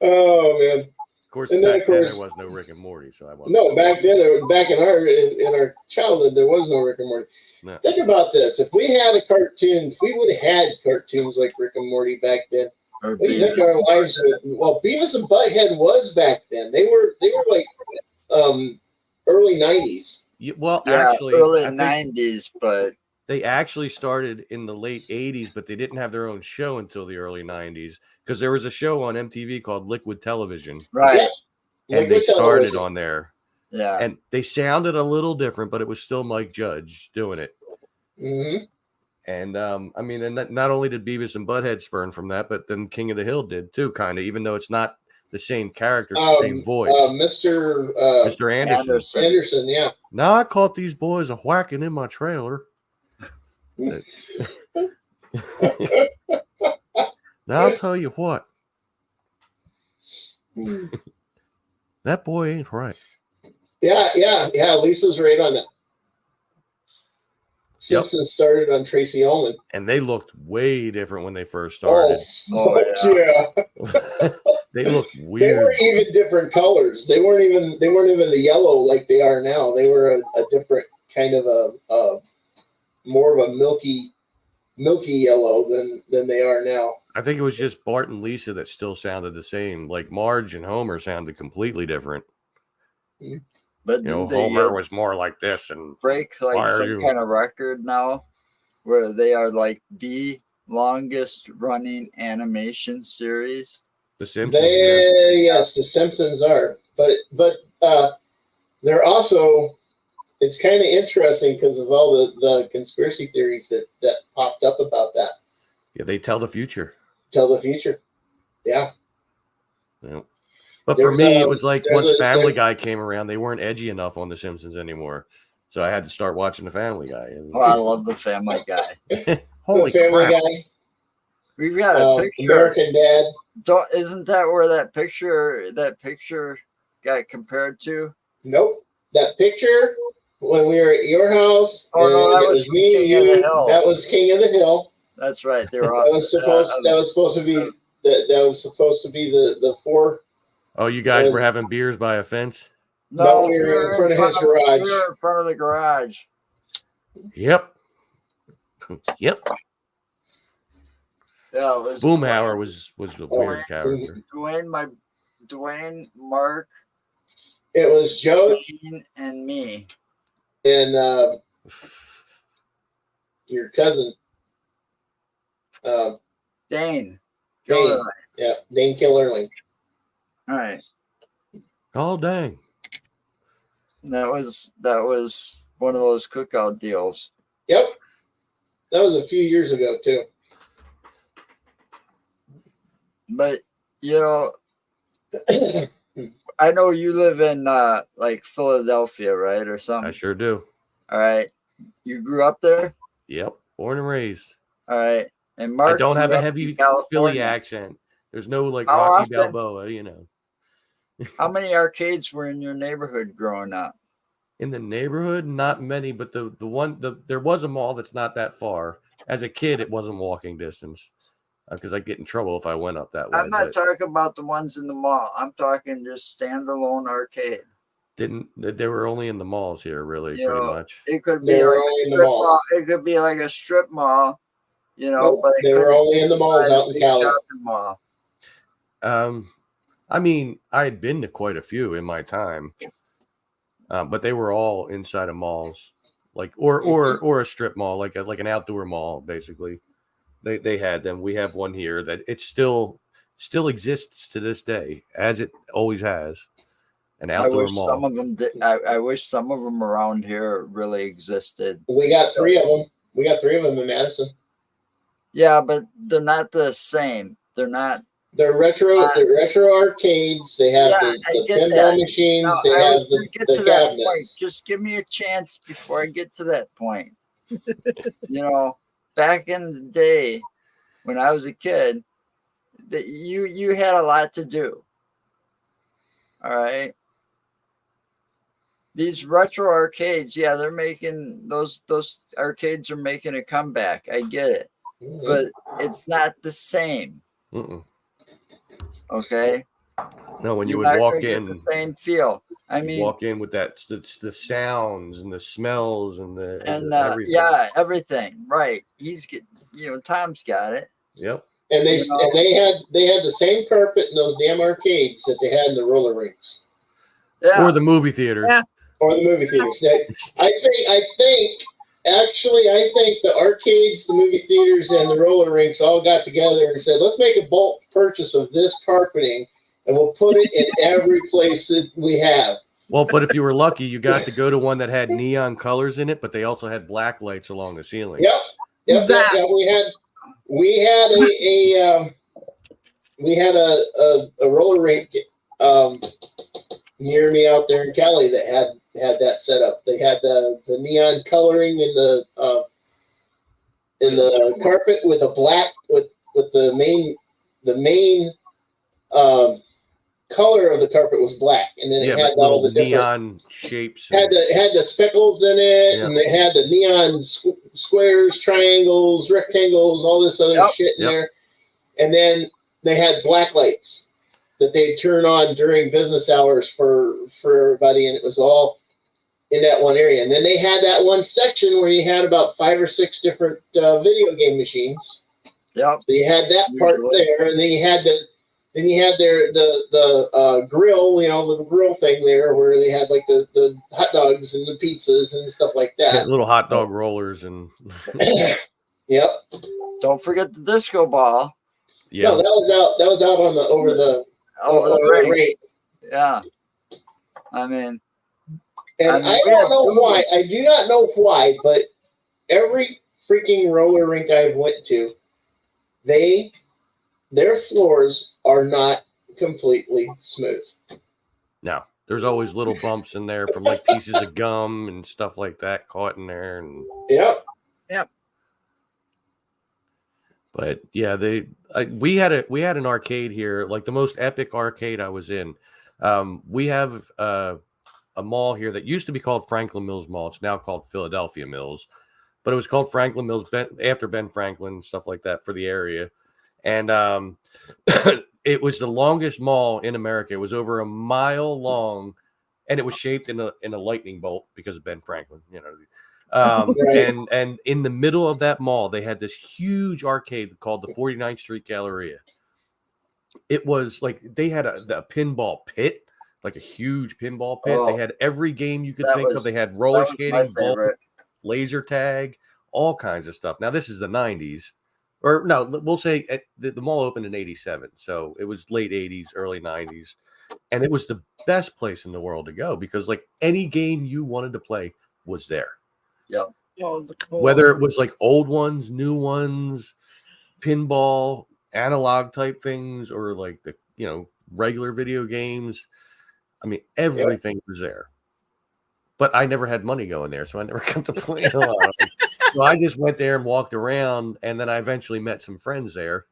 Oh, man. Of course, And then, back of then course, there was no Rick and Morty, so I wasn't. no, back then, back in our childhood, there was no Rick and Morty. No. Think about this: if we had a cartoon, if we would have had cartoons like Rick and Morty back then, Or what do you think our lives would? Well, Beavis and Butthead was back then. They were like early '90s. Actually, early 90s, but they actually started in the late 80s, but they didn't have their own show until the early 90s because there was a show on MTV called Liquid Television. right. Yeah. And they started on there. Yeah. And they sounded a little different, but it was still Mike Judge doing it. Mm-hmm. And I mean, and not only did Beavis and Butthead spurn from that, but then King of the Hill did too, kind of, even though it's not the same character, it's the same voice. Mr. Anderson, yeah. Now I caught these boys a whacking in my trailer. Now I'll tell you what. That boy ain't right. Yeah. Lisa's right on that. Simpsons started on Tracy Ullman. And they looked way different when they first started. Yeah. They looked weird. They were even different colors. They weren't even the yellow like they are now. They were a different kind of a more of a milky yellow than they are now. I think it was just Bart and Lisa that still sounded the same. Like Marge and Homer sounded completely different. But Homer was more like this, and break like some kind of record now, where they are like the longest running animation series. The Simpsons. Yes, the Simpsons are, but they're also. It's kind of interesting because of all the conspiracy theories that popped up about that. Yeah, they tell the future. Yeah. But for me, it was like once Family Guy came around, they weren't edgy enough on The Simpsons anymore. So I had to start watching the Family Guy. Oh, I love the Family Guy. Holy Family crap. Guy. We've got a picture. American Dad. Isn't that where that picture got compared to? Nope. That picture when we were at your house. Oh no, that was me and you. That was King of the Hill. That's right. They were. that was supposed to be the four. Oh, you guys were having beers by a fence? No, we were in front of his garage. We were in front of the garage. Yep. Yeah, it was Boomhauer was a weird character. Dwayne, Mark. It was Joe and me. And your cousin. Dane. Yeah, Dane Killerling. All right. Oh dang. That was one of those cookout deals. Yep. That was a few years ago too. But I know you live in like Philadelphia, right, or something. I sure do. All right. You grew up there? Yep. Born and raised. All right. And Mark, I don't have a heavy Philly accent. There's no like Rocky Balboa, How many arcades were in your neighborhood growing up? In the neighborhood, not many, but there was a mall that's not that far. As a kid, it wasn't walking distance because I'd get in trouble if I went up that way. I'm not talking about the ones in the mall. I'm talking just standalone arcade. They were only in the malls here, really, pretty much. It could be like a strip mall. It could be like a strip mall, but they were only in the malls out in Cali. Mall. I mean, I had been to quite a few in my time, but they were all inside of malls, like or a strip mall, like an outdoor mall, basically. They had them. We have one here that it still exists to this day, as it always has. An outdoor mall. Some of them I wish some of them around here really existed. We got 3 of them. We got 3 of them in Madison. Yeah, but they're not the same. They're not. They're retro. They're retro arcades. They have the pinball machines. No, they have get the to cabinets. That point. Just give me a chance before I get to that point. Back in the day when I was a kid, that you had a lot to do. All right. These retro arcades, yeah, they're making those arcades are making a comeback. I get it, but it's not the same. Mm-mm. Okay. No, when you You're would not walk gonna get in, the same feel. I mean, walk in with that the sounds and the smells and the everything. yeah, everything. Right. He's get Tom's got it. Yep. And they had the same carpet in those damn arcades that they had in the roller rinks. Yeah. Or the movie theaters. Yeah. Or the movie theaters. I think the arcades, the movie theaters, and the roller rinks all got together and said, let's make a bulk purchase of this carpeting and we'll put it in every place that we have. Well, but if you were lucky, you got to go to one that had neon colors in it, but they also had black lights along the ceiling. Yep. We had a roller rink near me out there in Cali that had that set up. They had the neon coloring in the carpet with a black with the main color of the carpet was black, and then it had all the neon shapes. Had the speckles in it, and it had the neon squares, triangles, rectangles, all this other shit in there. And then they had black lights that they'd turn on during business hours for everybody, and it was all in that one area. And then they had that one section where you had about 5 or 6 different video game machines. Yep. So you had that part there, and then you had the grill, the grill thing there where they had like the hot dogs and the pizzas and stuff like that. Yeah, little hot dog rollers and. Yep. Don't forget the disco ball. Yeah. No, that was out on over the ring. Yeah. I mean, I don't know why. I do not know why, but every freaking roller rink I've went to, their floors are not completely smooth. No, there's always little bumps in there from like pieces of gum and stuff like that caught in there. And Yep. But yeah, we had an arcade here, like the most epic arcade I was in. We have a mall here that used to be called Franklin Mills Mall. It's now called Philadelphia Mills, but it was called Franklin Mills after Ben Franklin and stuff like that for the area. And it was the longest mall in America. It was over a mile long, and it was shaped in a lightning bolt because of Ben Franklin. Right. And in the middle of that mall, they had this huge arcade called the 49th Street Galleria. It was like they had a pinball pit, like a huge pinball pit. They had every game you could think of. They had roller skating, laser tag, all kinds of stuff. Now, this is the 90s. Or no, we'll say the mall opened in 87. So it was late 80s, early 90s. And it was the best place in the world to go because like any game you wanted to play was there. Yep. Whether it was like old ones, new ones, pinball, analog type things, or like the regular video games. I mean, everything was there. But I never had money going there, so I never got to play a lot. So I just went there and walked around, and then I eventually met some friends there.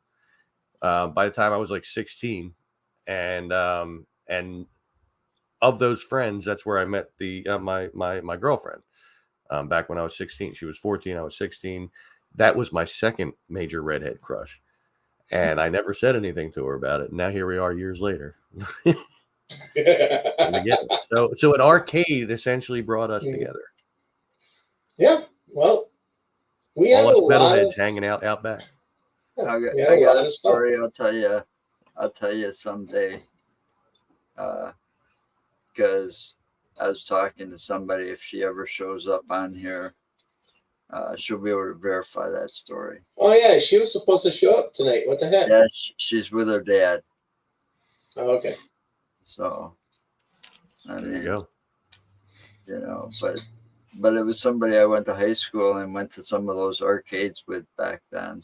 By the time I was like 16, and of those friends, that's where I met my girlfriend. Back when I was 16, she was 14, I was 16. That was my second major redhead crush, and I never said anything to her about it. Now here we are years later. So an arcade essentially brought us together. Yeah, well, we all have us metalheads hanging out back. I got a story. I'll tell you someday. Because I was talking to somebody. If she ever shows up on here, she'll be able to verify that story. Oh yeah, she was supposed to show up tonight. What the heck? Yeah, she's with her dad. Oh, okay. So, there you go. But it was somebody I went to high school and went to some of those arcades with back then.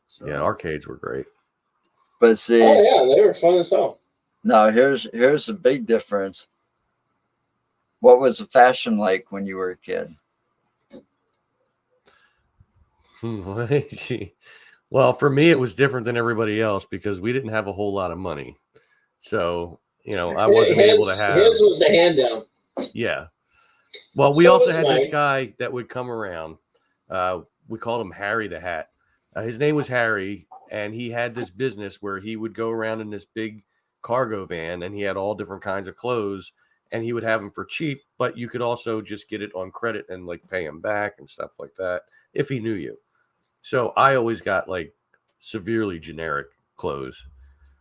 So, yeah, arcades were great. But see, oh yeah, they were fun as hell. Now here's the big difference. What was the fashion like when you were a kid? Well, for me, it was different than everybody else because we didn't have a whole lot of money. So, I wasn't able to have. His was the hand down. Yeah. Well, we also had this guy that would come around. We called him Harry the Hat. His name was Harry, and he had this business where he would go around in this big cargo van, and he had all different kinds of clothes, and he would have them for cheap, but you could also just get it on credit and like pay him back and stuff like that if he knew you. So I always got like severely generic clothes.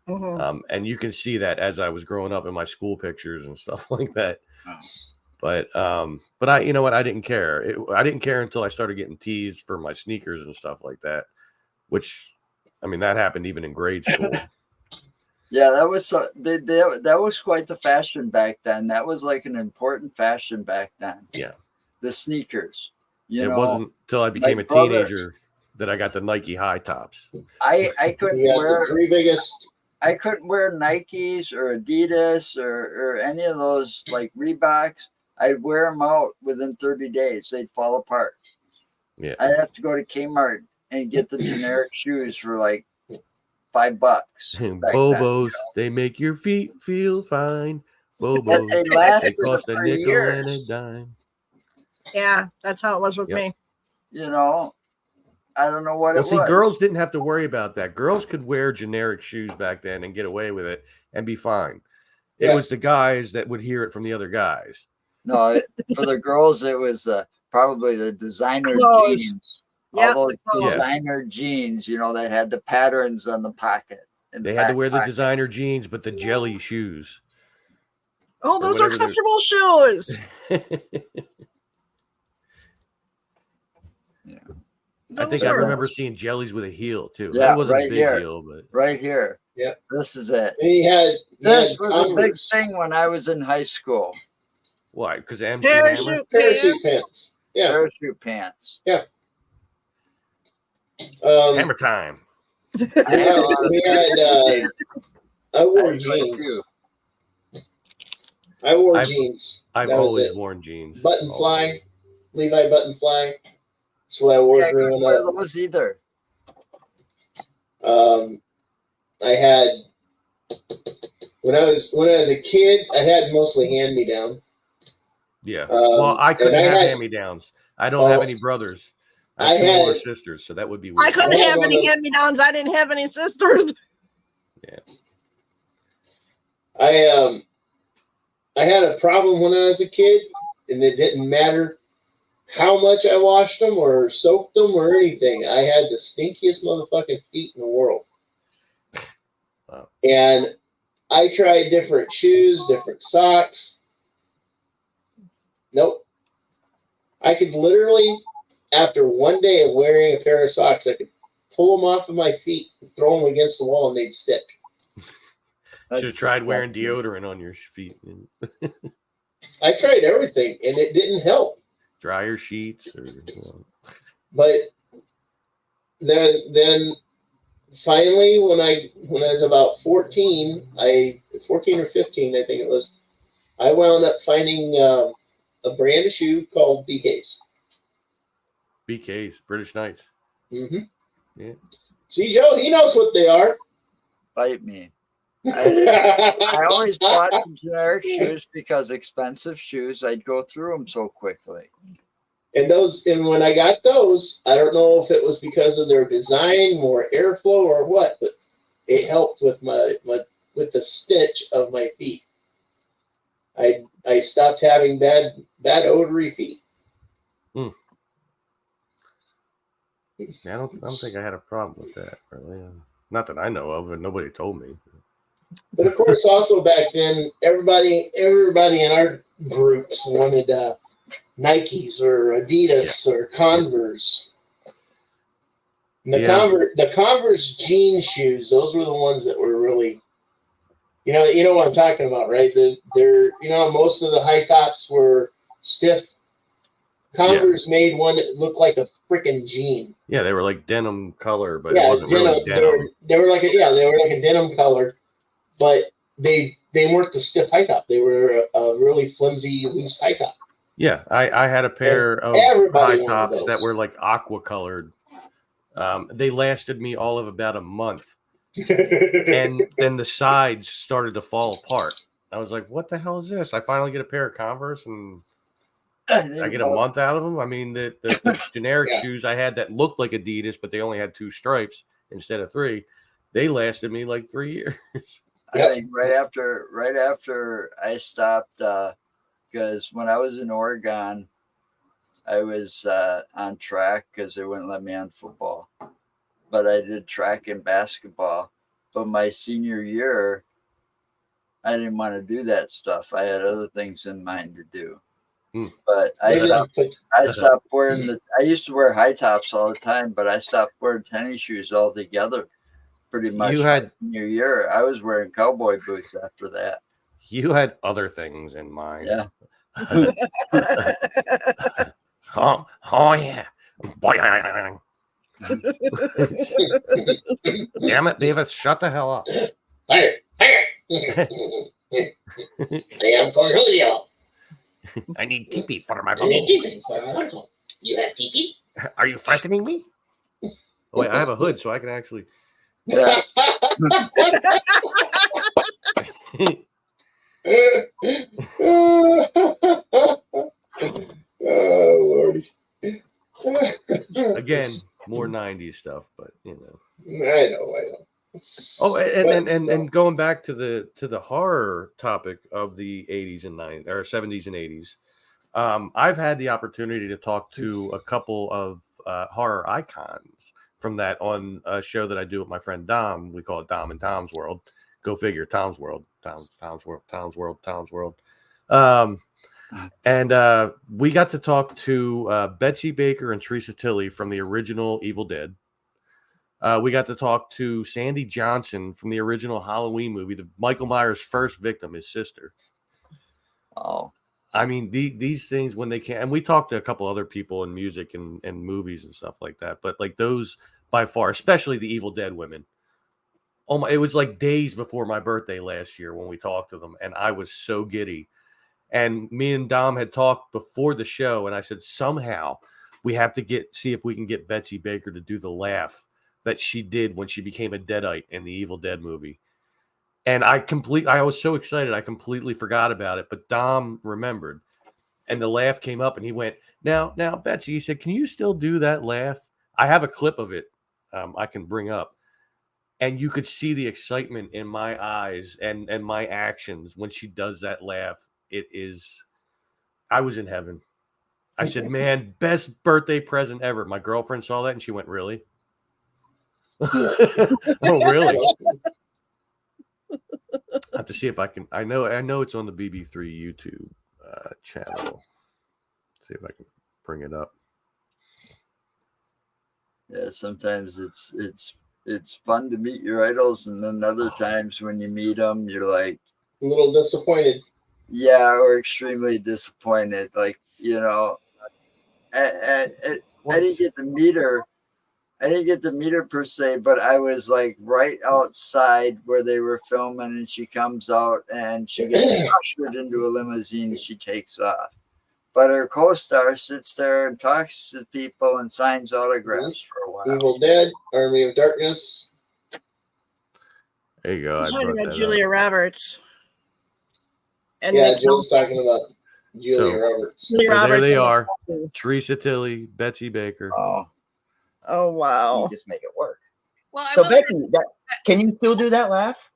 And you can see that as I was growing up in my school pictures and stuff like that. But I, you know what? I didn't care. I didn't care until I started getting teased for my sneakers and stuff like that, which, I mean, that happened even in grade school. Yeah, that was quite the fashion back then. That was like an important fashion back then. Yeah. The sneakers. It wasn't until I became a teenager that I got the Nike high tops. I couldn't wear the three biggest. I couldn't wear Nikes or Adidas or any of those like Reeboks. I'd wear them out within 30 days. They'd fall apart. Yeah. I'd have to go to Kmart and get the generic shoes for like $5. Bobos, they make your feet feel fine. Bobos, they cost a nickel years. and a dime. Yeah, that's how it was with me. You know, I don't know what it was. See, girls didn't have to worry about that. Girls could wear generic shoes back then and get away with it and be fine. It was the guys that would hear it from the other guys. No, for the girls, it was probably the designer jeans. All those designer jeans, you know, that had the patterns on the pocket. They had to wear the designer jeans, but the jelly shoes. Oh, those are comfortable shoes. I think I remember seeing jellies with a heel too. Yeah, that wasn't right a big here. heel, but right here. Yeah, this is it. This was a big thing when I was in high school. Why? Because parachute pants. Yeah, parachute pants. Yeah. Hammer time. I wore jeans. I wore jeans. I've always worn jeans. Button fly, Levi button fly. That's what I wore growing up. I couldn't wear those either. I had when I was a kid, I had mostly hand me down. Yeah. Well, I couldn't have hand me downs. I don't have any brothers. I have two older sisters, so that would be weird. I couldn't have any hand me downs. I didn't have any sisters. Yeah. I had a problem when I was a kid, and it didn't matter how much I washed them or soaked them or anything. I had the stinkiest motherfucking feet in the world. Wow. And I tried different shoes, different socks. Nope. I could literally, after one day of wearing a pair of socks, I could pull them off of my feet and throw them against the wall and they'd stick. Should have tried wearing deodorant on your feet. I tried everything and it didn't help. Dryer sheets. But then finally, when I was about 14 or 15, I think it was, I wound up finding a brand of shoe called BKs. BKs, British Knights. Mm-hmm. Yeah. See, Joe, he knows what they are. Bite me. I always bought generic shoes because expensive shoes, I'd go through them so quickly. And when I got those, I don't know if it was because of their design, more airflow or what, but it helped with with the stitch of my feet. I stopped having bad odory feet. I don't think I had a problem with that, really. Not that I know of, and nobody told me. But of course, also back then, everybody in our groups wanted Nikes or Adidas or Converse. And the Converse jean shoes, those were the ones that were really, you know what I'm talking about, right? They're most of the high tops were stiff. Converse made one that looked like a freaking jean. Yeah, they were like denim color, but it wasn't really denim. They were like a denim color, but they weren't the stiff high top. They were a really flimsy, loose high top. Yeah, I had a pair of high tops that were like aqua colored. They lasted me all of about a month. And then the sides started to fall apart. I was like, what the hell is this? I finally get a pair of Converse and I get a month out of them. I mean, the generic shoes I had that looked like Adidas, but they only had 2 stripes instead of 3. They lasted me like 3 years. I think right after I stopped, because when I was in Oregon, I was on track because they wouldn't let me on football, but I did track and basketball. But my senior year, I didn't want to do that stuff. I had other things in mind to do. But I stopped wearing I used to wear high tops all the time, but I stopped wearing tennis shoes altogether. Pretty much senior year. I was wearing cowboy boots after that. You had other things in mind. Yeah. oh yeah. Damn it, Davis, shut the hell up. Fire. I am Cornelio. I need teepee for my bubble. You have teepee? Are you threatening me? Oh, wait, I have a hood, so I can actually. Yeah. Oh, Lordy. Again, more 90s stuff, but you know. I know. Oh, and going back to the horror topic of the 80s and 90s or 70s and 80s, I've had the opportunity to talk to a couple of horror icons from that on a show that I do with my friend Dom. We call it Dom and Tom's World. Go figure, Tom's World. And we got to talk to Betsy Baker and Teresa Tilley from the original Evil Dead. We got to talk to Sandy Johnson from the original Halloween movie, the Michael Myers' first victim, his sister. Oh, I mean, these things when they can, and we talked to a couple other people in music and movies and stuff like that. But like those by far, especially the Evil Dead women. Oh my! It was like days before my birthday last year when we talked to them, and I was so giddy. And me and Dom had talked before the show, and I said somehow we have to see if we can get Betsy Baker to do the laugh that she did when she became a Deadite in the Evil Dead movie. And I was so excited, I completely forgot about it. But Dom remembered, and the laugh came up, and he went, "Now, Betsy," he said, "can you still do that laugh?" I have a clip of it I can bring up. And you could see the excitement in my eyes and my actions when she does that laugh. I was in heaven. I said, "Man, best birthday present ever." My girlfriend saw that and she went, "Really?" Oh, really? I have to see if I can. I know it's on the BB3 YouTube channel. See if I can bring it up. Yeah, sometimes it's fun to meet your idols, and then other times when you meet them, you're like a little disappointed. Yeah, or extremely disappointed. Like, you know, I didn't get to meet her. I didn't get to meet her per se, but I was like right outside where they were filming, and she comes out and she gets ushered into a limousine and she takes off. But her co-star sits there and talks to people and signs autographs for a while. Evil Dead, Army of Darkness. There you go. I'm talking about Julia Roberts. And yeah, Joe's talking about Julia Roberts. There they are. Teresa Tilley, Betsy Baker. Oh wow! You just make it work. Well, so Becky, can you still do that laugh?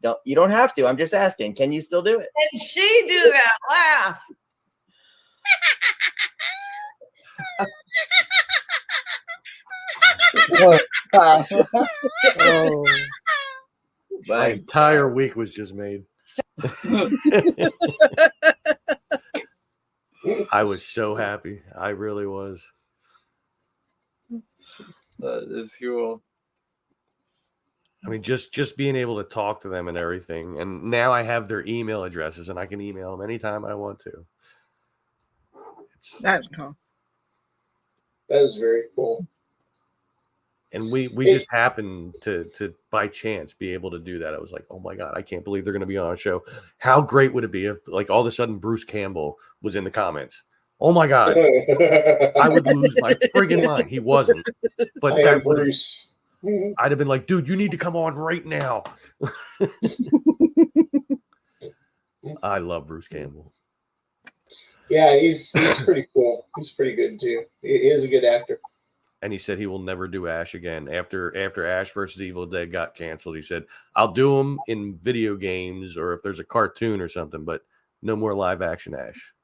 No, you don't have to. I'm just asking. Can you still do it? Can she do that laugh? Oh. My entire week was just made. I was so happy. I really was. That is cool. I mean, just being able to talk to them and everything. And now I have their email addresses and I can email them anytime I want to. That's cool. That is very cool. And we just happened to by chance be able to do that. I was like, oh my God, I can't believe they're going to be on our show. How great would it be if like all of a sudden Bruce Campbell was in the comments? Oh my God. I would lose my friggin' mind. He wasn't. But that would Bruce. I'd have been like, dude, you need to come on right now. I love Bruce Campbell. Yeah, he's pretty cool. He's pretty good too. He is a good actor. and he said he will never do Ash again. After Ash versus Evil Dead got canceled, he said, I'll do them in video games or if there's a cartoon or something, but no more live action Ash.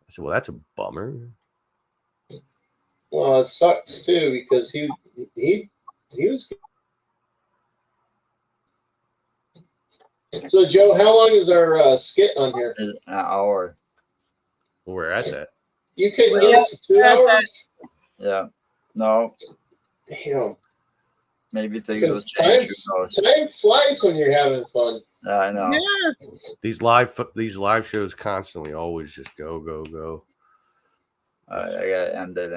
I said, well, that's a bummer. Well, it sucks too because he was. So, Joe, how long is our skit on here? An hour. Well, we're at that. You couldn't give us 2 hours? Yeah. No. Damn. Maybe things will Because change. time flies when you're having fun. I know. Yeah. These live shows constantly always just go. All right, I got to end it.